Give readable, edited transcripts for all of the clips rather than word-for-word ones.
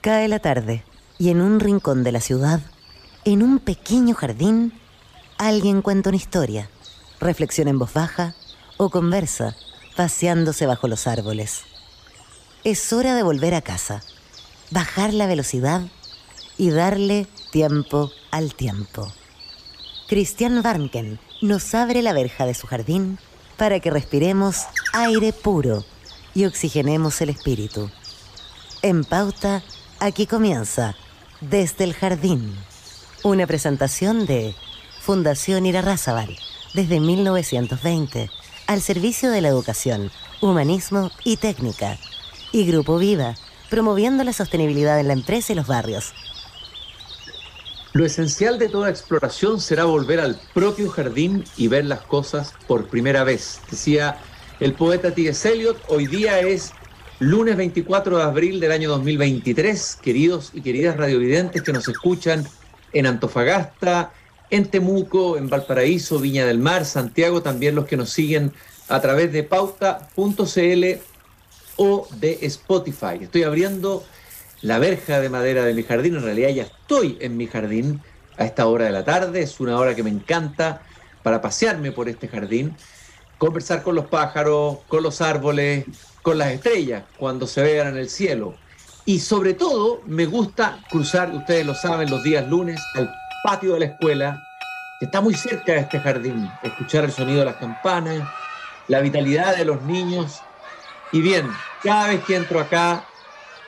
Cae la tarde y en un rincón de la ciudad, en un pequeño jardín, alguien cuenta una historia, reflexiona en voz baja o conversa, paseándose bajo los árboles. Es hora de volver a casa, bajar la velocidad y darle tiempo al tiempo. Christian Warnken nos abre la verja de su jardín para que respiremos aire puro y oxigenemos el espíritu. En Pauta, aquí comienza Desde el Jardín, una presentación de Fundación Irarrázaval, desde 1920, al servicio de la educación, humanismo y técnica, y Grupo Viva, promoviendo la sostenibilidad en la empresa y los barrios. Lo esencial de toda exploración será volver al propio jardín y ver las cosas por primera vez, decía el poeta T.S. Eliot. Hoy día es lunes 24 de abril del año 2023, queridos y queridas radiovidentes que nos escuchan en Antofagasta, en Temuco, en Valparaíso, Viña del Mar, Santiago, también los que nos siguen a través de pauta.cl o de Spotify. Estoy abriendo la verja de madera de mi jardín. En realidad ya estoy en mi jardín a esta hora de la tarde. Es una hora que me encanta para pasearme por este jardín, conversar con los pájaros, con los árboles, con las estrellas cuando se vean en el cielo. Y sobre todo me gusta cruzar, ustedes lo saben, los días lunes al patio de la escuela, que está muy cerca de este jardín, escuchar el sonido de las campanas, la vitalidad de los niños. Y bien, cada vez que entro acá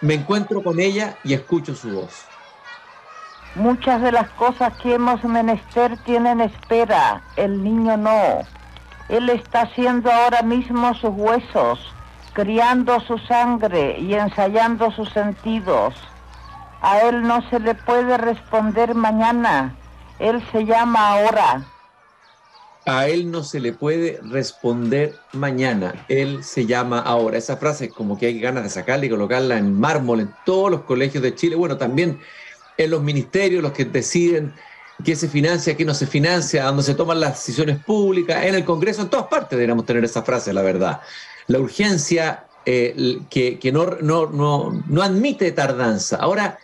me encuentro con ella y escucho su voz. Muchas de las cosas que hemos menester tienen espera, el niño no. Él está haciendo ahora mismo sus huesos, criando su sangre y ensayando sus sentidos. A él no se le puede responder mañana, él se llama ahora. A él no se le puede responder mañana, él se llama ahora. Esa frase como que hay ganas de sacarla y colocarla en mármol en todos los colegios de Chile, bueno, también en los ministerios, los que deciden qué se financia, qué no se financia, donde se toman las decisiones públicas, en el Congreso, en todas partes deberíamos tener esa frase, la verdad. La urgencia que no admite tardanza. Ahora,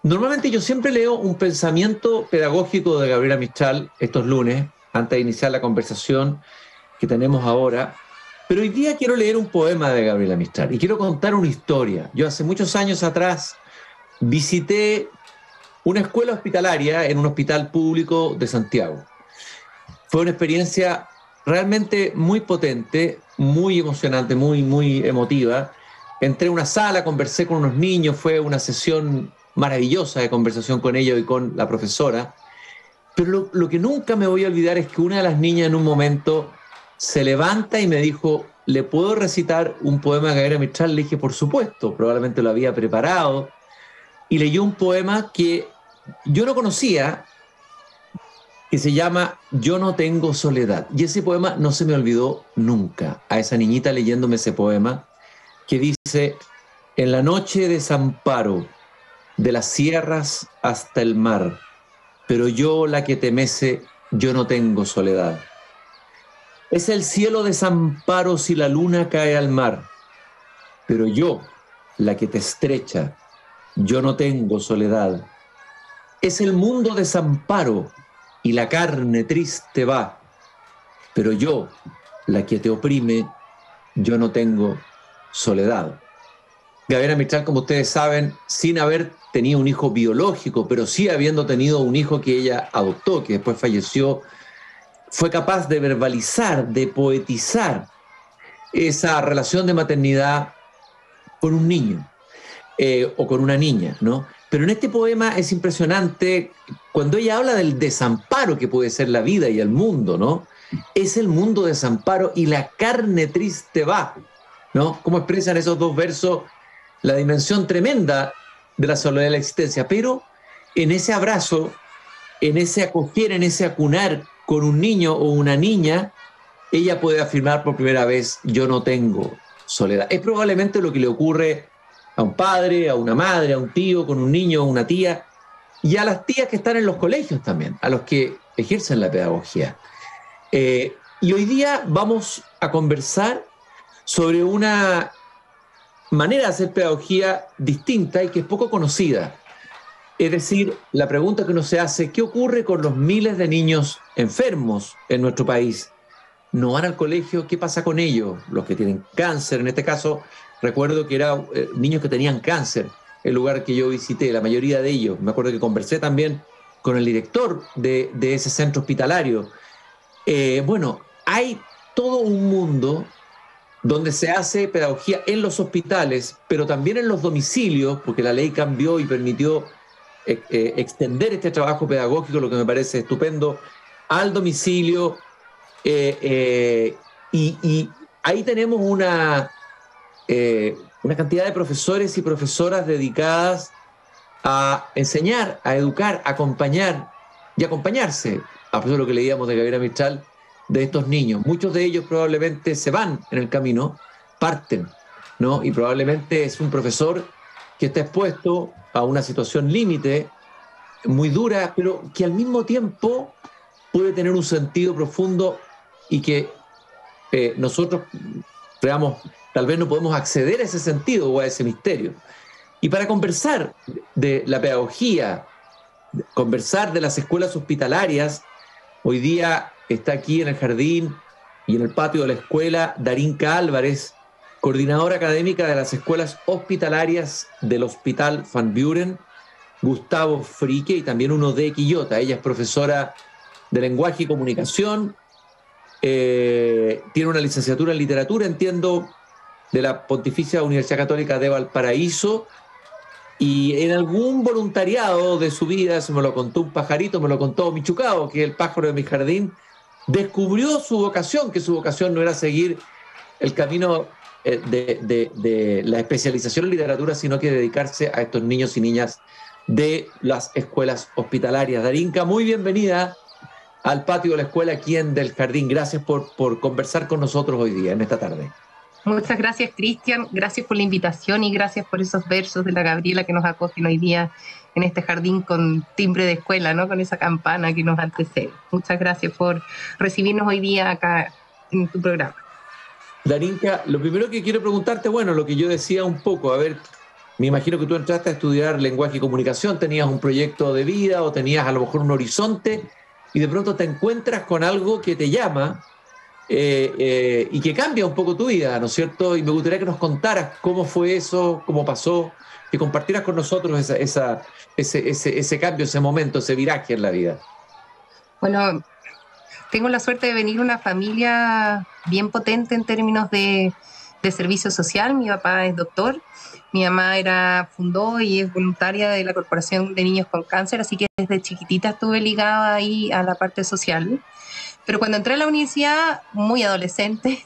normalmente yo siempre leo un pensamiento pedagógico de Gabriela Mistral estos lunes, antes de iniciar la conversación que tenemos ahora, pero hoy día quiero leer un poema de Gabriela Mistral y quiero contar una historia. Yo hace muchos años atrás visité una escuela hospitalaria en un hospital público de Santiago. Fue una experiencia realmente muy potente, muy emocionante, muy emotiva. Entré a una sala, conversé con unos niños, fue una sesión maravillosa de conversación con ellos y con la profesora. Pero lo que nunca me voy a olvidar es que una de las niñas en un momento se levanta y me dijo, ¿le puedo recitar un poema de Gabriela Mistral? Le dije, por supuesto, probablemente lo había preparado. Y leyó un poema que yo no conocía, que se llama Yo no tengo soledad. Y ese poema no se me olvidó nunca. A esa niñita leyéndome ese poema que dice, en la noche de desamparo, de las sierras hasta el mar, pero yo la que te mece, yo no tengo soledad. Es el cielo desamparo si la luna cae al mar, pero yo la que te estrecha, yo no tengo soledad. Es el mundo desamparo y la carne triste va, pero yo la que te oprime, yo no tengo soledad. Gabriela Mistral, como ustedes saben, sin haber tenido un hijo biológico, pero sí habiendo tenido un hijo que ella adoptó, que después falleció, fue capaz de verbalizar, de poetizar esa relación de maternidad con un niño o con una niña, ¿no? Pero en este poema es impresionante cuando ella habla del desamparo que puede ser la vida y el mundo, ¿no? Es el mundo desamparo y la carne triste va, ¿no? Cómo expresan esos dos versos la dimensión tremenda de la soledad de la existencia, pero en ese abrazo, en ese acoger, en ese acunar con un niño o una niña, ella puede afirmar por primera vez, yo no tengo soledad. Es probablemente lo que le ocurre a un padre, a una madre, a un tío con un niño o una tía, y a las tías que están en los colegios también, a los que ejercen la pedagogía. Y hoy día vamos a conversar sobre una manera de hacer pedagogía distinta y que es poco conocida. Es decir, la pregunta que uno se hace, ¿qué ocurre con los miles de niños enfermos en nuestro país? ¿No van al colegio? ¿Qué pasa con ellos? Los que tienen cáncer, en este caso, recuerdo que eran niños que tenían cáncer, el lugar que yo visité, la mayoría de ellos. Me acuerdo que conversé también con el director de ese centro hospitalario. Bueno, hay todo un mundo donde se hace pedagogía en los hospitales, pero también en los domicilios, porque la ley cambió y permitió extender este trabajo pedagógico, lo que me parece estupendo, al domicilio. Y ahí tenemos una cantidad de profesores y profesoras dedicadas a enseñar, a educar, a acompañar y acompañarse, a pesar de lo que leíamos de Gabriela Mistral, de estos niños. Muchos de ellos probablemente se van en el camino, parten, ¿no? Y probablemente es un profesor que está expuesto a una situación límite, muy dura, pero que al mismo tiempo puede tener un sentido profundo y que nosotros, digamos, tal vez no podemos acceder a ese sentido o a ese misterio. Y para conversar de la pedagogía, conversar de las escuelas hospitalarias, hoy día está aquí en el jardín y en el patio de la escuela Darinka Álvarez, coordinadora académica de las escuelas hospitalarias del Hospital Van Buren, Gustavo Fricke, y también uno de Quillota. Ella es profesora de lenguaje y comunicación, tiene una licenciatura en literatura, entiendo, de la Pontificia Universidad Católica de Valparaíso, y en algún voluntariado de su vida, se me lo contó un pajarito, me lo contó Michucao, que es el pájaro de mi jardín, descubrió su vocación, que su vocación no era seguir el camino de la especialización en literatura, sino que dedicarse a estos niños y niñas de las escuelas hospitalarias. Darinka, muy bienvenida al patio de la escuela aquí en Del Jardín. Gracias por conversar con nosotros hoy día, en esta tarde. Muchas gracias, Cristian. Gracias por la invitación y gracias por esos versos de la Gabriela que nos acogen hoy día en este jardín con timbre de escuela, ¿no? Con esa campana que nos antecede. Muchas gracias por recibirnos hoy día acá en tu programa. Darinka, lo primero que quiero preguntarte, bueno, lo que yo decía un poco, a ver, me imagino que tú entraste a estudiar lenguaje y comunicación, tenías un proyecto de vida o tenías a lo mejor un horizonte y de pronto te encuentras con algo que te llama y que cambia un poco tu vida, ¿no es cierto? Y me gustaría que nos contaras cómo fue eso, cómo pasó, que compartieras con nosotros ese cambio, ese momento, ese viraje en la vida. Bueno, tengo la suerte de venir de una familia bien potente en términos de servicio social. Mi papá es doctor, mi mamá fundó y es voluntaria de la Corporación de Niños con Cáncer, así que desde chiquitita estuve ligada ahí a la parte social. Pero cuando entré a la universidad, muy adolescente,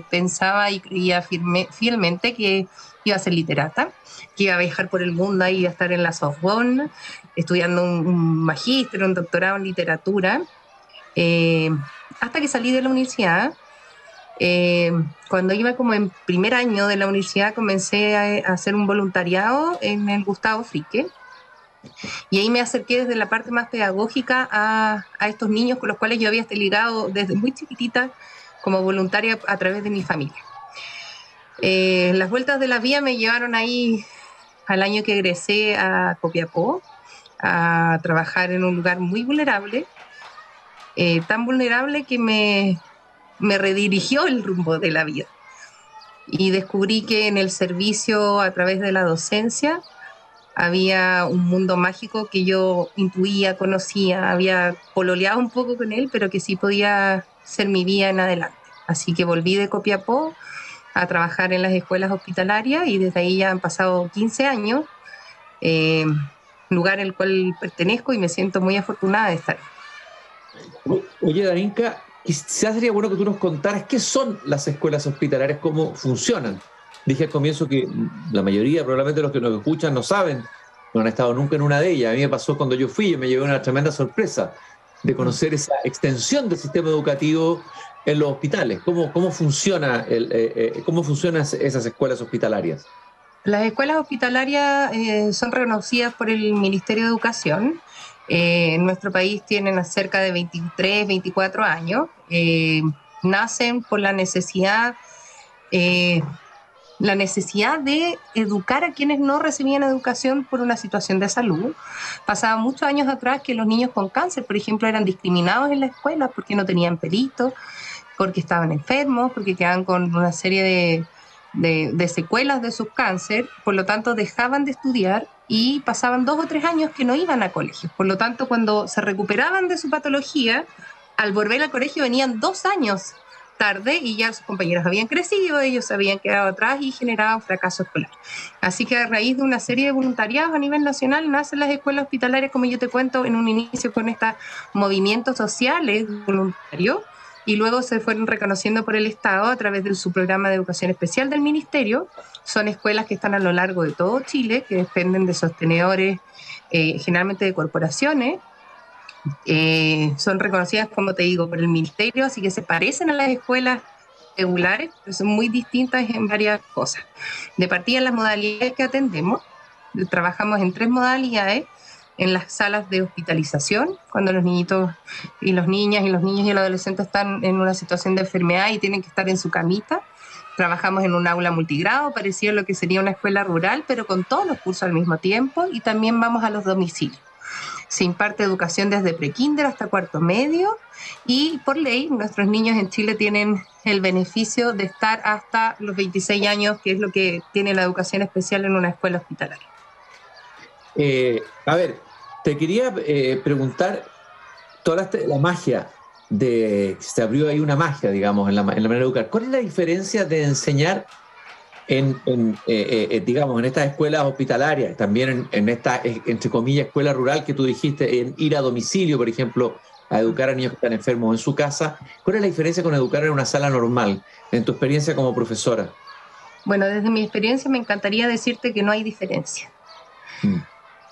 pensaba y creía fielmente que iba a ser literata, que iba a viajar por el mundo, iba a estar en la Sorbonne, estudiando un magíster, un doctorado en literatura. Hasta que salí de la universidad, cuando iba como en primer año de la universidad, comencé a hacer un voluntariado en el Gustavo Fricke. Y ahí me acerqué desde la parte más pedagógica a estos niños con los cuales yo había estado ligado desde muy chiquitita como voluntaria a través de mi familia. Las vueltas de la vida me llevaron ahí al año que egresé a Copiapó a trabajar en un lugar muy vulnerable, tan vulnerable que me redirigió el rumbo de la vida. Y descubrí que en el servicio, a través de la docencia, había un mundo mágico que yo intuía, conocía, había pololeado un poco con él, pero que sí podía ser mi vida en adelante. Así que volví de Copiapó a trabajar en las escuelas hospitalarias y desde ahí ya han pasado 15 años, lugar al cual pertenezco y me siento muy afortunada de estar. Oye, Darinka, quizás sería bueno que tú nos contaras qué son las escuelas hospitalarias, cómo funcionan. Dije al comienzo que la mayoría, probablemente los que nos escuchan, no saben, no han estado nunca en una de ellas. A mí me pasó cuando yo fui, me llevé una tremenda sorpresa de conocer esa extensión del sistema educativo en los hospitales. ¿Cómo funciona cómo funcionan esas escuelas hospitalarias? Las escuelas hospitalarias son reconocidas por el Ministerio de Educación. En nuestro país tienen cerca de 23, 24 años. Nacen por la necesidad la necesidad de educar a quienes no recibían educación por una situación de salud. Pasaba muchos años atrás que los niños con cáncer, por ejemplo, eran discriminados en la escuela porque no tenían pelito, porque estaban enfermos, porque quedaban con una serie de secuelas de su cáncer, por lo tanto dejaban de estudiar y pasaban 2 o 3 años que no iban a colegios. Por lo tanto, cuando se recuperaban de su patología, al volver al colegio venían 2 años tarde y ya sus compañeros habían crecido, ellos se habían quedado atrás y generaban fracaso escolar. Así que a raíz de una serie de voluntariados a nivel nacional nacen las escuelas hospitalarias, como yo te cuento, en un inicio con estos movimientos sociales voluntarios, y luego se fueron reconociendo por el Estado a través de su programa de educación especial del Ministerio. Son escuelas que están a lo largo de todo Chile, que dependen de sostenedores, generalmente de corporaciones. Son reconocidas, como te digo, por el Ministerio, así que se parecen a las escuelas regulares, pero son muy distintas en varias cosas. De partida, en las modalidades que atendemos, trabajamos en 3 modalidades. En las salas de hospitalización, cuando los niñitos y las niñas y los niños y los adolescentes están en una situación de enfermedad y tienen que estar en su camita. Trabajamos en un aula multigrado, parecido a lo que sería una escuela rural, pero con todos los cursos al mismo tiempo, y también vamos a los domicilios. Se imparte educación desde prekinder hasta cuarto medio, y por ley nuestros niños en Chile tienen el beneficio de estar hasta los 26 años, que es lo que tiene la educación especial en una escuela hospitalaria. A ver, te quería preguntar, toda la magia se abrió ahí una magia, digamos, en la manera de educar. ¿Cuál es la diferencia de enseñar digamos, en estas escuelas hospitalarias, también en esta, entre comillas, escuela rural que tú dijiste, en ir a domicilio, por ejemplo, a educar a niños que están enfermos en su casa? ¿Cuál es la diferencia con educar en una sala normal, en tu experiencia como profesora? Bueno, desde mi experiencia me encantaría decirte que no hay diferencia.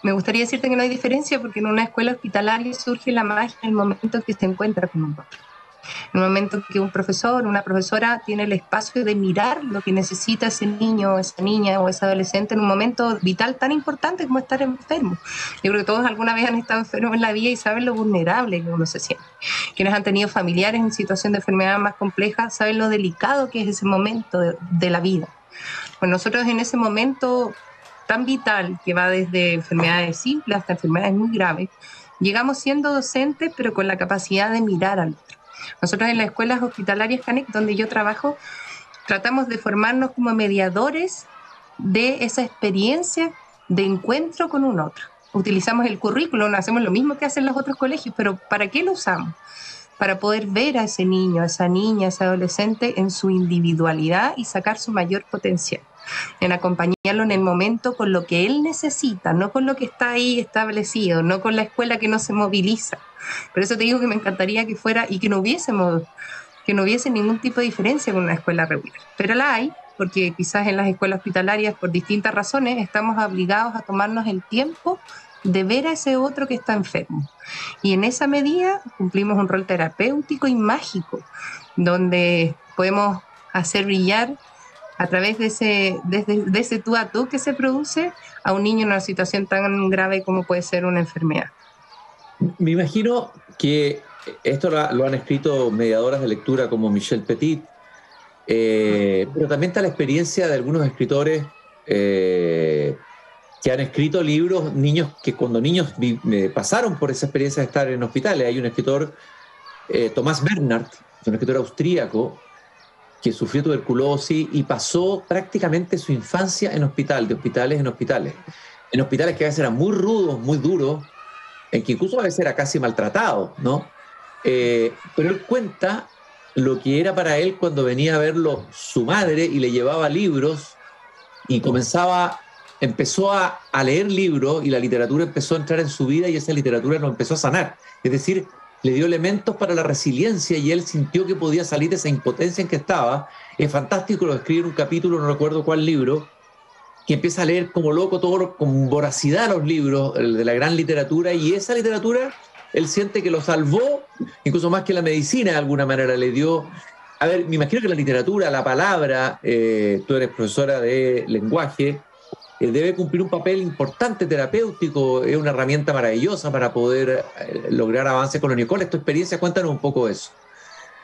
Me gustaría decirte que no hay diferencia porque en una escuela hospitalaria surge la magia en el momento en que se encuentra con un papá. En el momento que un profesor, una profesora tiene el espacio de mirar lo que necesita ese niño, esa niña o ese adolescente en un momento vital tan importante como estar enfermo. Yo creo que todos alguna vez han estado enfermos en la vida y saben lo vulnerable que uno se siente. Quienes han tenido familiares en situación de enfermedad más compleja saben lo delicado que es ese momento de la vida. Pues nosotros en ese momento tan vital, que va desde enfermedades simples hasta enfermedades muy graves, llegamos siendo docentes, pero con la capacidad de mirar al otro. Nosotros en las escuelas hospitalarias CANEC, donde yo trabajo, tratamos de formarnos como mediadores de esa experiencia de encuentro con un otro. Utilizamos el currículum, hacemos lo mismo que hacen los otros colegios, pero ¿para qué lo usamos? Para poder ver a ese niño, a esa niña, a ese adolescente en su individualidad y sacar su mayor potencial, en acompañarlo en el momento con lo que él necesita, no con lo que está ahí establecido, no con la escuela que no se moviliza. Por eso te digo que me encantaría que fuera y que no hubiese ningún tipo de diferencia con una escuela regular. Pero la hay, porque quizás en las escuelas hospitalarias, por distintas razones, estamos obligados a tomarnos el tiempo de ver a ese otro que está enfermo. Y en esa medida cumplimos un rol terapéutico y mágico, donde podemos hacer brillar a través de ese tú a tú que se produce a un niño en una situación tan grave como puede ser una enfermedad. Me imagino que esto lo han escrito mediadoras de lectura como Michelle Petit, pero también está la experiencia de algunos escritores que han escrito libros, niños que cuando niños pasaron por esa experiencia de estar en hospitales. Hay un escritor, Thomas Bernhard, un escritor austríaco, que sufrió tuberculosis y pasó prácticamente su infancia en hospital, de hospitales en hospitales. En hospitales que a veces eran muy rudos, muy duros, en que incluso a veces era casi maltratado, ¿no? Pero él cuenta lo que era para él cuando venía a verlo su madre y le llevaba libros y empezó a leer libros y la literatura empezó a entrar en su vida y esa literatura lo empezó a sanar. Es decir, le dio elementos para la resiliencia y él sintió que podía salir de esa impotencia en que estaba. Es fantástico, lo escribe en un capítulo, no recuerdo cuál libro, que empieza a leer como loco, con voracidad los libros de la gran literatura, y esa literatura él siente que lo salvó, incluso más que la medicina de alguna manera le dio. A ver, me imagino que la literatura, la palabra, tú eres profesora de lenguaje, debe cumplir un papel importante terapéutico, es una herramienta maravillosa para poder lograr avances con los niños. ¿Cuál es tu experiencia? Cuéntanos un poco de eso.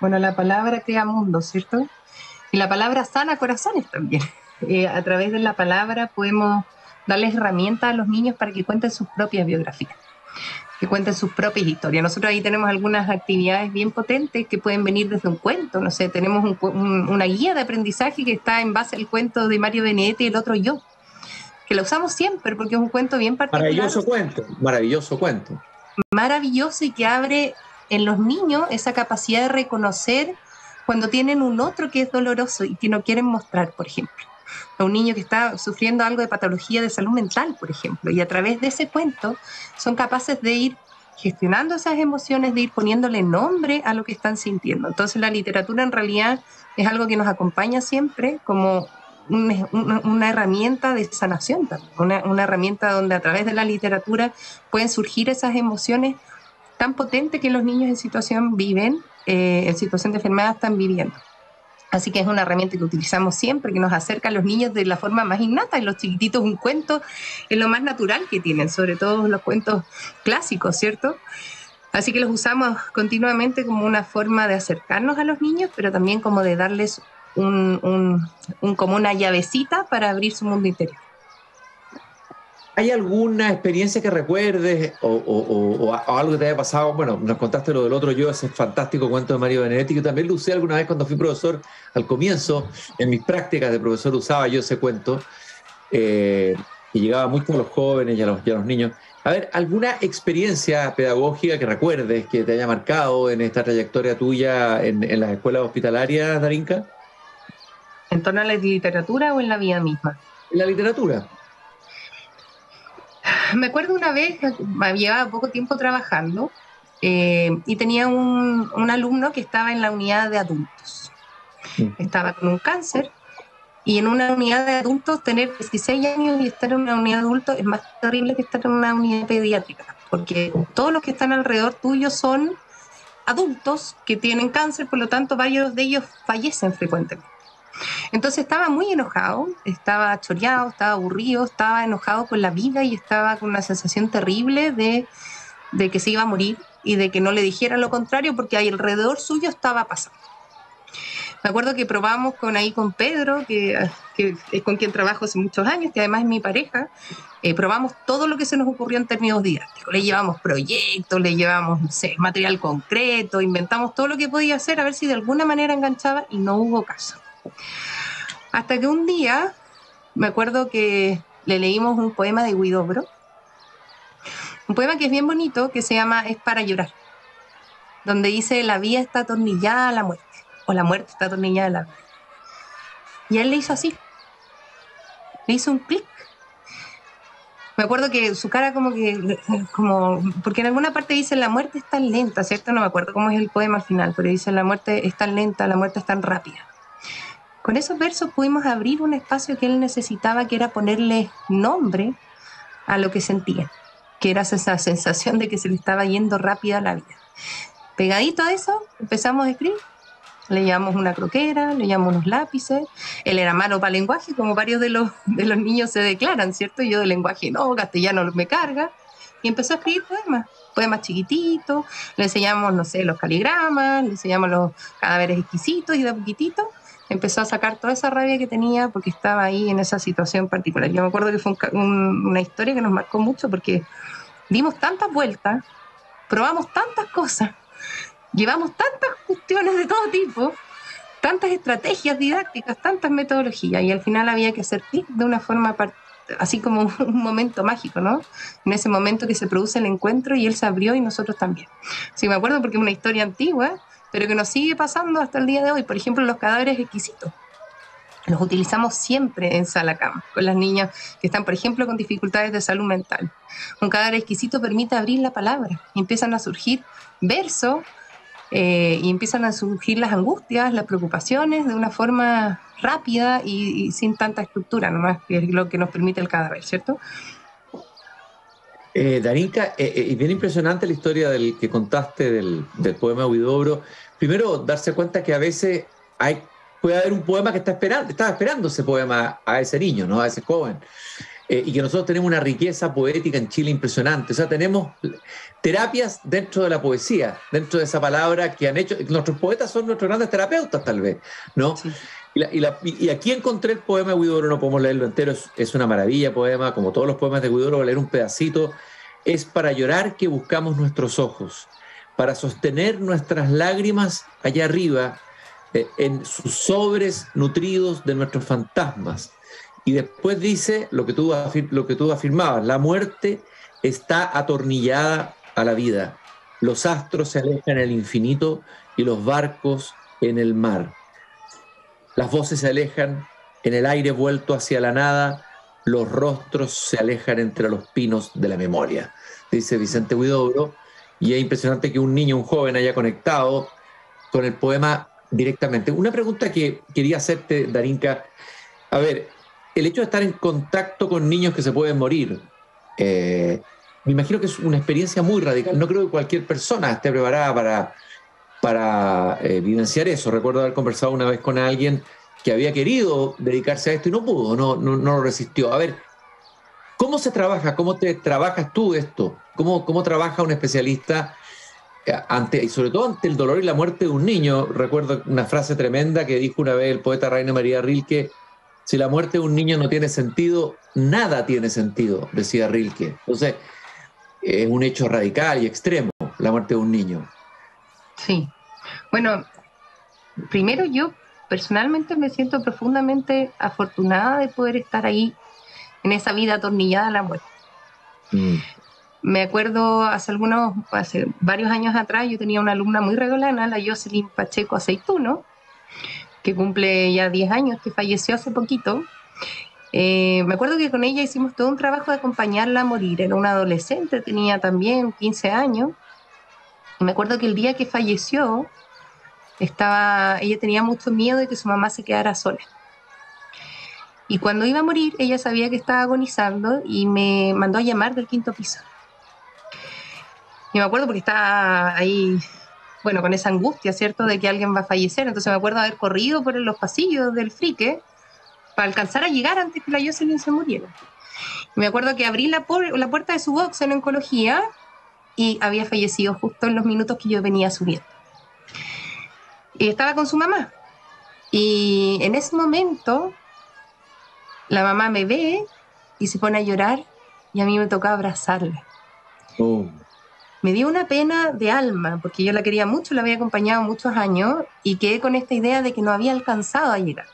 Bueno, la palabra crea mundos, ¿cierto? Y la palabra sana corazones también. a través de la palabra podemos darles herramientas a los niños para que cuenten sus propias biografías, que cuenten sus propias historias. Nosotros ahí tenemos algunas actividades bien potentes que pueden venir desde un cuento. No sé, tenemos una guía de aprendizaje que está en base al cuento de Mario Benedetti, El otro yo, que lo usamos siempre porque es un cuento bien particular. Maravilloso cuento. Maravilloso, y que abre en los niños esa capacidad de reconocer cuando tienen un otro que es doloroso y que no quieren mostrar, por ejemplo. A un niño que está sufriendo algo de patología de salud mental, por ejemplo, y a través de ese cuento son capaces de ir gestionando esas emociones, de ir poniéndole nombre a lo que están sintiendo. Entonces la literatura en realidad es algo que nos acompaña siempre como una herramienta de sanación también, una herramienta donde a través de la literatura pueden surgir esas emociones tan potentes que los niños en situación en situación de enfermedad están viviendo. Así que es una herramienta que utilizamos siempre, que nos acerca a los niños de la forma más innata. Y los chiquititos, un cuento es lo más natural que tienen, sobre todo los cuentos clásicos, ¿cierto? Así que los usamos continuamente como una forma de acercarnos a los niños, pero también como de darles como una llavecita para abrir su mundo interior. ¿Hay alguna experiencia que recuerdes o algo que te haya pasado? Bueno, nos contaste lo del otro yo, ese fantástico cuento de Mario Benedetti, que también lo usé alguna vez cuando fui profesor al comienzo. En mis prácticas de profesor usaba yo ese cuento y llegaba mucho a los jóvenes y a los niños. A ver, ¿alguna experiencia pedagógica que recuerdes que te haya marcado en esta trayectoria tuya en las escuelas hospitalarias, Darinka? ¿En torno a la literatura o en la vida misma? En la literatura. Me acuerdo una vez, llevaba poco tiempo trabajando y tenía un alumno que estaba en la unidad de adultos. Estaba con un cáncer, y en una unidad de adultos tener 16 años y estar en una unidad de adultos es más terrible que estar en una unidad pediátrica, porque todos los que están alrededor tuyo son adultos que tienen cáncer, por lo tanto varios de ellos fallecen frecuentemente. Entonces estaba muy enojado, estaba choreado, estaba aburrido, estaba enojado con la vida y estaba con una sensación terrible de que se iba a morir y de que no le dijeran lo contrario porque ahí alrededor suyo estaba pasando. Me acuerdo que probamos con Pedro, que es con quien trabajo hace muchos años, que además es mi pareja, probamos todo lo que se nos ocurrió en términos didácticos. Le llevamos proyectos, le llevamos, no sé, material concreto, inventamos todo lo que podía hacer a ver si de alguna manera enganchaba y no hubo caso. Hasta que un día, me acuerdo que le leímos un poema de Huidobro, un poema que es bien bonito, que se llama Es para llorar, donde dice: la vida está atornillada a la muerte, o la muerte está atornillada a la vida. Y él le hizo así, le hizo un clic. Me acuerdo que su cara porque en alguna parte dice la muerte es tan lenta, ¿cierto? No me acuerdo cómo es el poema al final, pero dice la muerte es tan lenta, la muerte es tan rápida. Con esos versos pudimos abrir un espacio que él necesitaba, que era ponerle nombre a lo que sentía, que era esa sensación de que se le estaba yendo rápida la vida. Pegadito a eso, empezamos a escribir. Le llevamos una croquera, le llevamos unos lápices. Él era malo para el lenguaje, como varios de los niños se declaran, ¿cierto? Yo de lenguaje no, castellano me carga. Y empezó a escribir poemas chiquititos. Le enseñamos, no sé, los caligramas, le enseñamos los cadáveres exquisitos, y de a poquitito empezó a sacar toda esa rabia que tenía porque estaba ahí en esa situación particular. Yo me acuerdo que fue una historia que nos marcó mucho porque dimos tantas vueltas, probamos tantas cosas, llevamos tantas cuestiones de todo tipo, tantas estrategias didácticas, tantas metodologías, y al final había que hacer clic de una forma así como un momento mágico, ¿no? En ese momento que se produce el encuentro y él se abrió y nosotros también. Sí, me acuerdo porque es una historia antigua, pero que nos sigue pasando hasta el día de hoy. Por ejemplo, los cadáveres exquisitos. Los utilizamos siempre en sala cama, con las niñas que están, por ejemplo, con dificultades de salud mental. Un cadáver exquisito permite abrir la palabra y empiezan a surgir versos y empiezan a surgir las angustias, las preocupaciones de una forma rápida y sin tanta estructura, nomás, que es lo que nos permite el cadáver, ¿cierto? Darinka, es bien impresionante la historia que contaste del poema de Huidobro. Primero, darse cuenta que a veces puede haber un poema que estaba esperando ese poema a ese niño, ¿no? A ese joven. y que nosotros tenemos una riqueza poética en Chile impresionante. O sea, tenemos terapias dentro de la poesía, dentro de esa palabra que han hecho. Nuestros poetas son nuestros grandes terapeutas, tal vez, ¿no? Sí. Y aquí encontré el poema de Huidobro, no podemos leerlo entero, es una maravilla poema, como todos los poemas de Huidobro, voy a leer un pedacito. Es para llorar que buscamos nuestros ojos, para sostener nuestras lágrimas allá arriba, en sus sobres nutridos de nuestros fantasmas. Y después dice lo que tú afirmabas, la muerte está atornillada a la vida, los astros se alejan en el infinito y los barcos en el mar. Las voces se alejan en el aire vuelto hacia la nada, los rostros se alejan entre los pinos de la memoria, dice Vicente Huidobro, y es impresionante que un niño, un joven, haya conectado con el poema directamente. Una pregunta que quería hacerte, Darinka, a ver, el hecho de estar en contacto con niños que se pueden morir, me imagino que es una experiencia muy radical, no creo que cualquier persona esté preparada para vivenciar eso. Recuerdo haber conversado una vez con alguien que había querido dedicarse a esto y no pudo, no lo resistió. A ver, ¿cómo se trabaja? ¿Cómo te trabajas tú esto? ¿Cómo trabaja un especialista y sobre todo ante el dolor y la muerte de un niño? Recuerdo una frase tremenda que dijo una vez el poeta Rainer María Rilke: si la muerte de un niño no tiene sentido, nada tiene sentido, decía Rilke. Entonces, es un hecho radical y extremo, la muerte de un niño. Sí. Bueno, primero yo personalmente me siento profundamente afortunada de poder estar ahí en esa vida atornillada a la muerte. Me acuerdo hace varios años atrás, yo tenía una alumna muy regolana, la Jocelyn Pacheco Aceituno, que cumple ya 10 años, que falleció hace poquito. Me acuerdo que con ella hicimos todo un trabajo de acompañarla a morir. Era una adolescente, tenía también 15 años. Y me acuerdo que el día que falleció, ella tenía mucho miedo de que su mamá se quedara sola. Y cuando iba a morir, ella sabía que estaba agonizando y me mandó a llamar del 5º piso. Y me acuerdo porque estaba ahí, bueno, con esa angustia, ¿cierto?, de que alguien va a fallecer. Entonces me acuerdo haber corrido por los pasillos del Frique para alcanzar a llegar antes que la Jocelyn se muriera. Y me acuerdo que abrí la puerta de su box en oncología y había fallecido justo en los minutos que yo venía subiendo. Y estaba con su mamá. Y en ese momento, la mamá me ve y se pone a llorar y a mí me toca abrazarla. Oh. Me dio una pena de alma, porque yo la quería mucho, la había acompañado muchos años y quedé con esta idea de que no había alcanzado a llegar.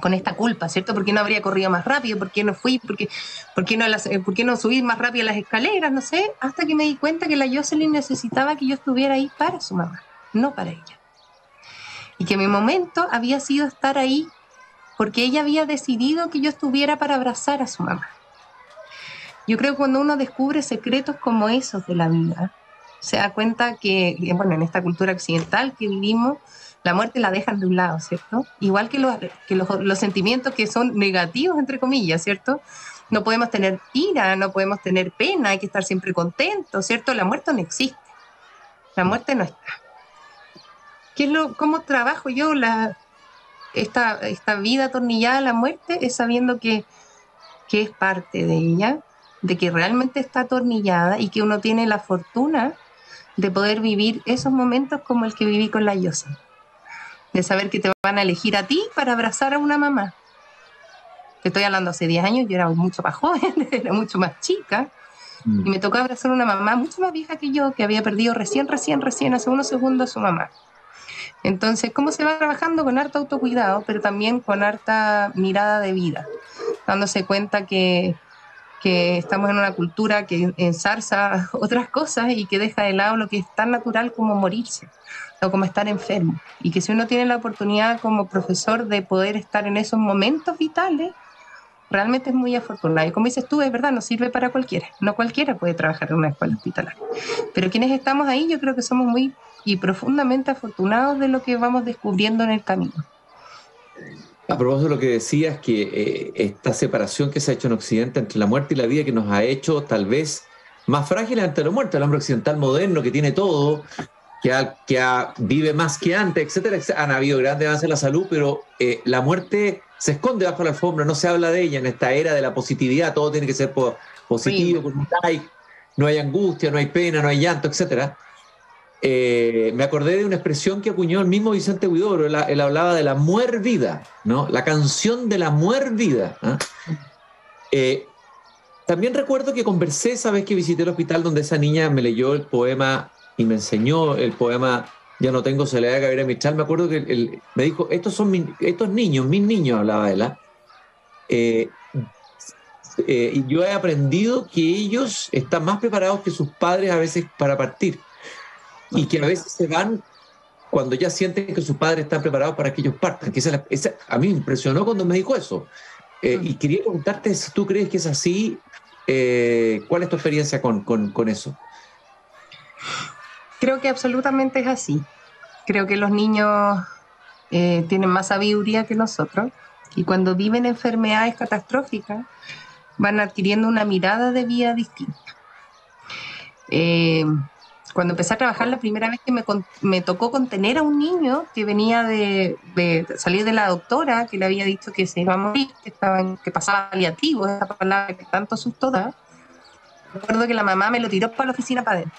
Con esta culpa, ¿cierto? ¿Por qué no habría corrido más rápido? ¿Por qué no fui? ¿Por qué no subí más rápido las escaleras? No sé, hasta que me di cuenta que la Jocelyn necesitaba que yo estuviera ahí para su mamá, no para ella. Y que mi momento había sido estar ahí porque ella había decidido que yo estuviera para abrazar a su mamá. Yo creo que cuando uno descubre secretos como esos de la vida, se da cuenta que, bueno, en esta cultura occidental que vivimos, la muerte la dejan de un lado, ¿cierto? Igual que los sentimientos que son negativos, entre comillas, ¿cierto? No podemos tener ira, no podemos tener pena, hay que estar siempre contentos, ¿cierto? La muerte no existe, la muerte no está. ¿Cómo trabajo yo esta vida atornillada a la muerte? Es sabiendo que es parte de ella, de que realmente está atornillada y que uno tiene la fortuna de poder vivir esos momentos como el que viví con la Jocelyn. De saber que te van a elegir a ti para abrazar a una mamá. Te estoy hablando hace 10 años, yo era mucho más joven, era mucho más chica, y me tocó abrazar a una mamá mucho más vieja que yo, que había perdido recién, hace unos segundos, a su mamá. Entonces, ¿cómo se va trabajando? Con harto autocuidado, pero también con harta mirada de vida, dándose cuenta que estamos en una cultura que ensarza otras cosas y que deja de lado lo que es tan natural como morirse o como estar enfermo. Y que si uno tiene la oportunidad como profesor de poder estar en esos momentos vitales, realmente es muy afortunado. Y como dices tú, es verdad, no sirve para cualquiera. No cualquiera puede trabajar en una escuela hospitalaria. Pero quienes estamos ahí, yo creo que somos muy y profundamente afortunados de lo que vamos descubriendo en el camino. A propósito de lo que decías, que esta separación que se ha hecho en Occidente entre la muerte y la vida, que nos ha hecho tal vez más frágiles ante la muerte, el hombre occidental moderno que tiene todo, que vive más que antes, etcétera, etcétera. Han habido grandes avances en la salud, pero la muerte se esconde bajo la alfombra, no se habla de ella en esta era de la positividad, todo tiene que ser positivo, con un like, no hay angustia, no hay pena, no hay llanto, etc. Me acordé de una expresión que acuñó el mismo Vicente Huidobro. Él hablaba de la muer-vida, ¿no? La canción de la muer-vida. También recuerdo que conversé esa vez que visité el hospital donde esa niña me leyó el poema y me enseñó el poema Ya no tengo soledad de Gabriela Mistral. Me acuerdo que me dijo, estos niños, mis niños, hablaba ella. Y yo he aprendido que ellos están más preparados que sus padres a veces para partir. Y que a veces se van cuando ya sienten que sus padres están preparados para que ellos partan. Que a mí me impresionó cuando me dijo eso. Y quería preguntarte si tú crees que es así. ¿Cuál es tu experiencia con eso? Creo que absolutamente es así. Creo que los niños tienen más sabiduría que nosotros, y cuando viven enfermedades catastróficas van adquiriendo una mirada de vida distinta. Cuando empecé a trabajar, la primera vez que me tocó contener a un niño que venía de salir de la doctora, que le había dicho que se iba a morir, que pasaba paliativo, esa palabra que tanto asustó da. Recuerdo que la mamá me lo tiró para la oficina para adentro.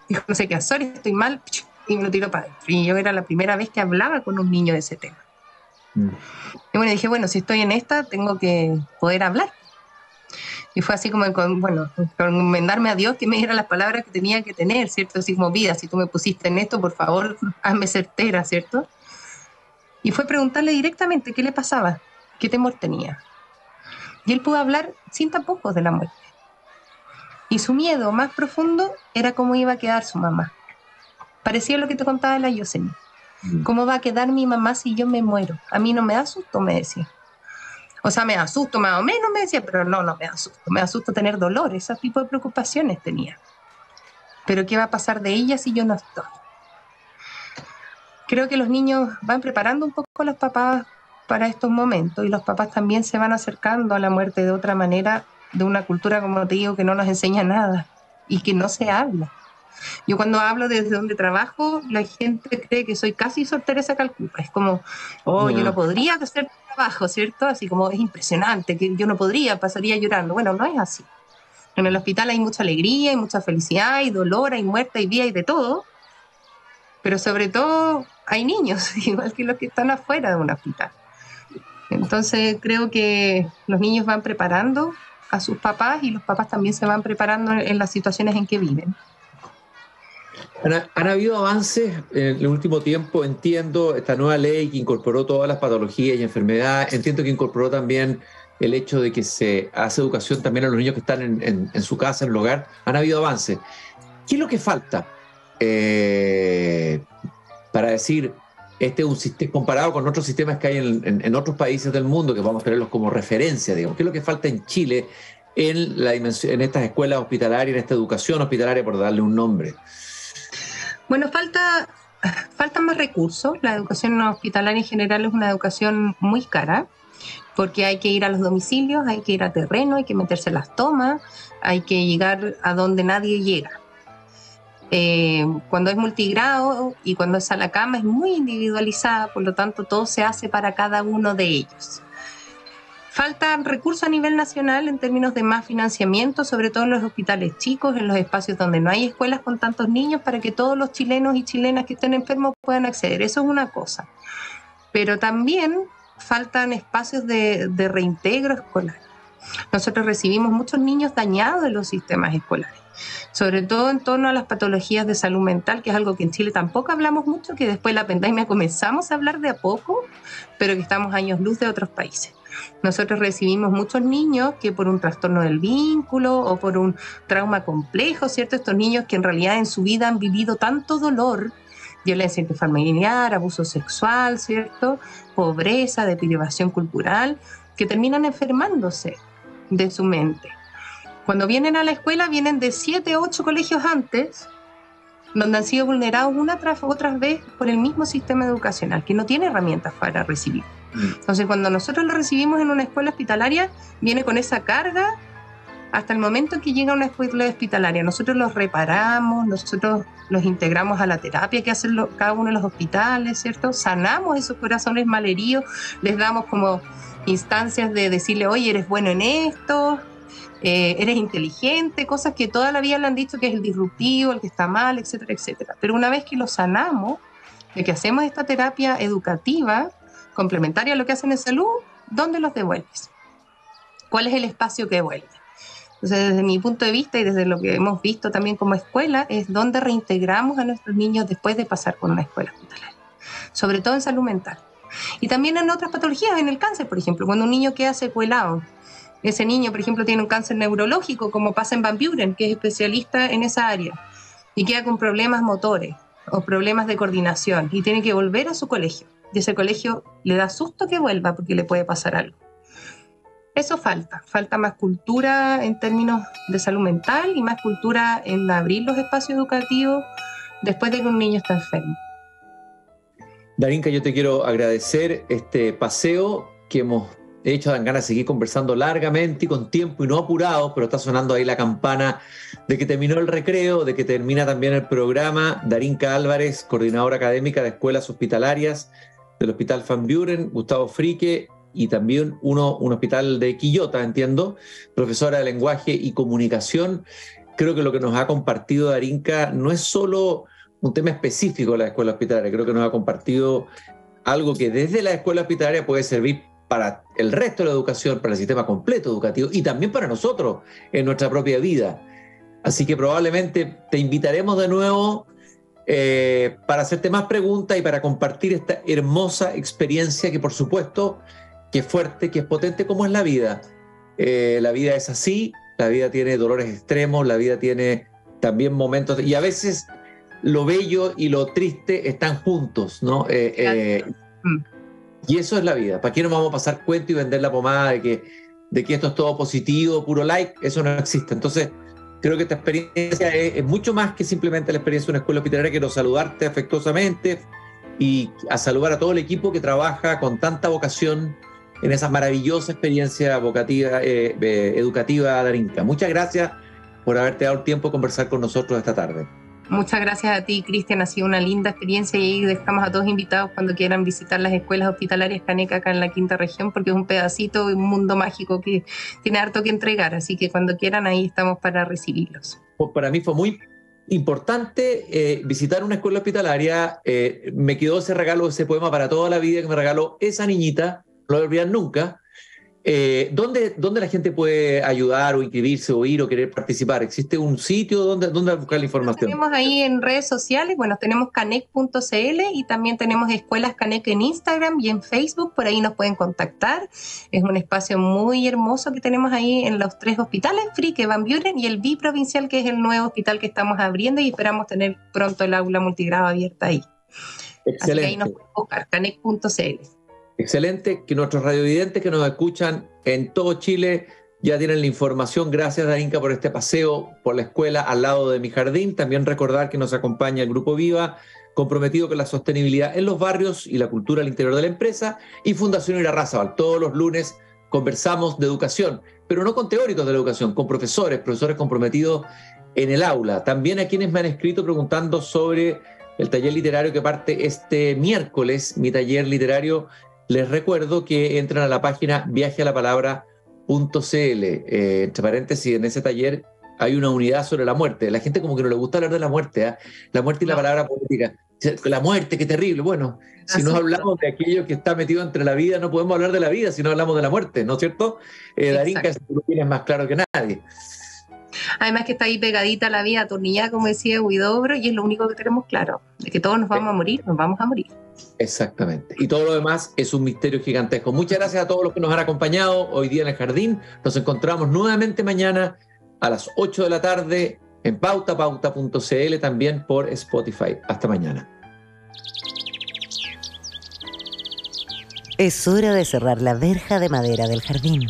Dijo, no sé qué, sorry, estoy mal, y me lo tiró para adentro. Y yo era la primera vez que hablaba con un niño de ese tema. Y bueno, dije, bueno, si estoy en esta, tengo que poder hablar. Y fue así como, encomendarme a Dios que me diera las palabras que tenía que tener, ¿cierto? Así como, vida, si tú me pusiste en esto, por favor, hazme certera, ¿cierto? Y fue preguntarle directamente qué le pasaba, qué temor tenía. Y él pudo hablar sin tapujos de la muerte. Y su miedo más profundo era cómo iba a quedar su mamá. Parecía lo que te contaba la Yosemite. ¿Cómo va a quedar mi mamá si yo me muero? A mí no me da susto, me decía. O sea, me da susto más o menos, me decía, pero no me da susto. Me da susto tener dolor, ese tipo de preocupaciones tenía. Pero ¿qué va a pasar de ella si yo no estoy? Creo que los niños van preparando un poco a los papás para estos momentos, y los papás también se van acercando a la muerte de otra manera, de una cultura, como te digo, que no nos enseña nada y que no se habla. Yo cuando hablo desde donde trabajo, la gente cree que soy casi Sor Teresa Calcuta. Es como, yo no podría hacer trabajo, ¿cierto? Así como es impresionante, que yo no podría, pasaría llorando. Bueno, no es así. En el hospital hay mucha alegría, hay mucha felicidad, hay dolor, hay muerte, hay vida, hay de todo. Pero sobre todo hay niños, igual que los que están afuera de un hospital. Entonces creo que los niños van preparando a sus papás, y los papás también se van preparando en las situaciones en que viven. ¿Han habido avances en el último tiempo? Entiendo esta nueva ley que incorporó todas las patologías y enfermedades. Entiendo que incorporó también el hecho de que se hace educación también a los niños que están en su casa, en el hogar. Han habido avances. ¿Qué es lo que falta para decir, este es un sistema comparado con otros sistemas que hay en otros países del mundo, que vamos a tenerlos como referencia, digamos? ¿Qué es lo que falta en Chile en estas escuelas hospitalarias, en esta educación hospitalaria, por darle un nombre? Bueno, faltan más recursos. La educación hospitalaria en general es una educación muy cara, porque hay que ir a los domicilios, hay que ir a terreno, hay que meterse en las tomas, hay que llegar a donde nadie llega. Cuando es multigrado y cuando es a la cama es muy individualizada, por lo tanto todo se hace para cada uno de ellos. Faltan recursos a nivel nacional en términos de más financiamiento, sobre todo en los hospitales chicos, en los espacios donde no hay escuelas con tantos niños, para que todos los chilenos y chilenas que estén enfermos puedan acceder. Eso es una cosa. Pero también faltan espacios de reintegro escolar. Nosotros recibimos muchos niños dañados en los sistemas escolares, sobre todo en torno a las patologías de salud mental, que es algo que en Chile tampoco hablamos mucho, que después de la pandemia comenzamos a hablar de a poco, pero que estamos años luz de otros países. Nosotros recibimos muchos niños que por un trastorno del vínculo o por un trauma complejo, ¿cierto? Estos niños que en realidad en su vida han vivido tanto dolor, violencia intrafamiliar, abuso sexual, ¿cierto? Pobreza, deprivación cultural, que terminan enfermándose de su mente. Cuando vienen a la escuela, vienen de 7 o 8 colegios antes, donde han sido vulnerados una tras otra vez por el mismo sistema educacional, que no tiene herramientas para recibir. Entonces, cuando nosotros lo recibimos en una escuela hospitalaria, viene con esa carga hasta el momento que llega a una escuela hospitalaria. Nosotros los reparamos, nosotros los integramos a la terapia que hacen cada uno de los hospitales, ¿cierto? Sanamos esos corazones malheridos, les damos como instancias de decirle, oye, eres bueno en esto, eres inteligente, cosas que toda la vida le han dicho que es el disruptivo, el que está mal, etcétera, etcétera. Pero una vez que lo sanamos, de que hacemos esta terapia educativa, complementaria a lo que hacen en salud, ¿dónde los devuelves? ¿Cuál es el espacio que devuelves? Entonces, desde mi punto de vista y desde lo que hemos visto también como escuela, es donde reintegramos a nuestros niños después de pasar por una escuela hospitalaria, sobre todo en salud mental. Y también en otras patologías, en el cáncer, por ejemplo, cuando un niño queda secuelado. Ese niño, por ejemplo, tiene un cáncer neurológico, como pasa en Van Buren, que es especialista en esa área, y queda con problemas motores o problemas de coordinación, y tiene que volver a su colegio. Y ese colegio le da susto que vuelva porque le puede pasar algo. Eso falta más cultura en términos de salud mental y más cultura en abrir los espacios educativos después de que un niño está enfermo. Darinka, yo te quiero agradecer este paseo que hemos hecho, dan ganas de seguir conversando largamente y con tiempo y no apurados, pero está sonando ahí la campana de que terminó el recreo, de que termina también el programa. Darinka Álvarez, coordinadora académica de escuelas hospitalarias del Hospital Van Buren, Gustavo Fricke, y también un hospital de Quillota, entiendo, profesora de lenguaje y comunicación. Creo que lo que nos ha compartido Darinka no es solo un tema específico de la escuela hospitalaria, creo que nos ha compartido algo que desde la escuela hospitalaria puede servir para el resto de la educación, para el sistema completo educativo y también para nosotros en nuestra propia vida. Así que probablemente te invitaremos de nuevo para hacerte más preguntas y para compartir esta hermosa experiencia que, por supuesto, que es fuerte, que es potente, como es la vida. La vida es así, la vida tiene dolores extremos, la vida tiene también momentos, y a veces lo bello y lo triste están juntos, ¿no? Y eso es la vida. ¿Para qué nos vamos a pasar cuento y vender la pomada de que esto es todo positivo, puro like? Eso no existe. Entonces, creo que esta experiencia es mucho más que simplemente la experiencia de una escuela hospitalaria. Quiero saludarte afectuosamente y a saludar a todo el equipo que trabaja con tanta vocación en esa maravillosa experiencia educativa, Darinka. Muchas gracias por haberte dado el tiempo de conversar con nosotros esta tarde. Muchas gracias a ti, Cristian. Ha sido una linda experiencia y dejamos a todos invitados cuando quieran visitar las escuelas hospitalarias Caneca acá en la quinta región, porque es un pedacito, un mundo mágico que tiene harto que entregar. Así que cuando quieran, ahí estamos para recibirlos. Para mí fue muy importante visitar una escuela hospitalaria. Me quedó ese regalo, ese poema para toda la vida que me regaló esa niñita. No lo voy a olvidar nunca. ¿Dónde la gente puede ayudar o inscribirse o ir o querer participar? ¿Existe un sitio donde buscar la información? Tenemos ahí en redes sociales, bueno, tenemos canec.cl y también tenemos Escuelas Canec en Instagram y en Facebook, por ahí nos pueden contactar. Es un espacio muy hermoso que tenemos ahí en los 3 hospitales, Fricke, Van Buren y el biprovincial, que es el nuevo hospital que estamos abriendo y esperamos tener pronto el aula multigrado abierta ahí. Excelente. Así que ahí nos pueden buscar, canec.cl. Excelente, que nuestros radiovidentes que nos escuchan en todo Chile ya tienen la información. Gracias, Darinka, por este paseo por la escuela al lado de mi jardín. También recordar que nos acompaña el Grupo Viva, comprometido con la sostenibilidad en los barrios y la cultura al interior de la empresa, y Fundación Irarrázaval. Todos los lunes conversamos de educación, pero no con teóricos de la educación, con profesores comprometidos en el aula. También a quienes me han escrito preguntando sobre el taller literario que parte este miércoles, mi taller literario. Les recuerdo que entran a la página viajealapalabra.cl. Entre paréntesis, en ese taller hay una unidad sobre la muerte. La gente como que no le gusta hablar de la muerte, ¿eh? La muerte y la palabra política. La muerte, qué terrible. Bueno, si no hablamos de aquello que está metido entre la vida, no podemos hablar de la vida si no hablamos de la muerte, ¿no es cierto? Darinka, tú lo tienes más claro que nadie. Además que está ahí pegadita la vida, atornillada, como decía Huidobro, y es lo único que tenemos claro, de que todos nos vamos a morir, nos vamos a morir. Exactamente. Y todo lo demás es un misterio gigantesco. Muchas gracias a todos los que nos han acompañado hoy día en el jardín. Nos encontramos nuevamente mañana a las 8 de la tarde en pauta.cl, también por Spotify. Hasta mañana. Es hora de cerrar la verja de madera del jardín.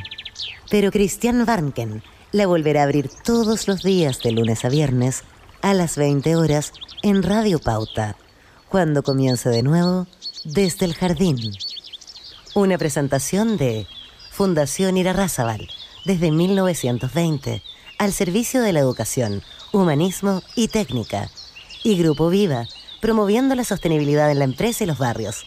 Pero Christian Warnken la volverá a abrir todos los días de lunes a viernes a las 20 horas en Radio Pauta, cuando comience de nuevo desde el jardín. Una presentación de Fundación Irarrázaval, desde 1920, al servicio de la educación, humanismo y técnica. Y Grupo Viva, promoviendo la sostenibilidad en la empresa y los barrios.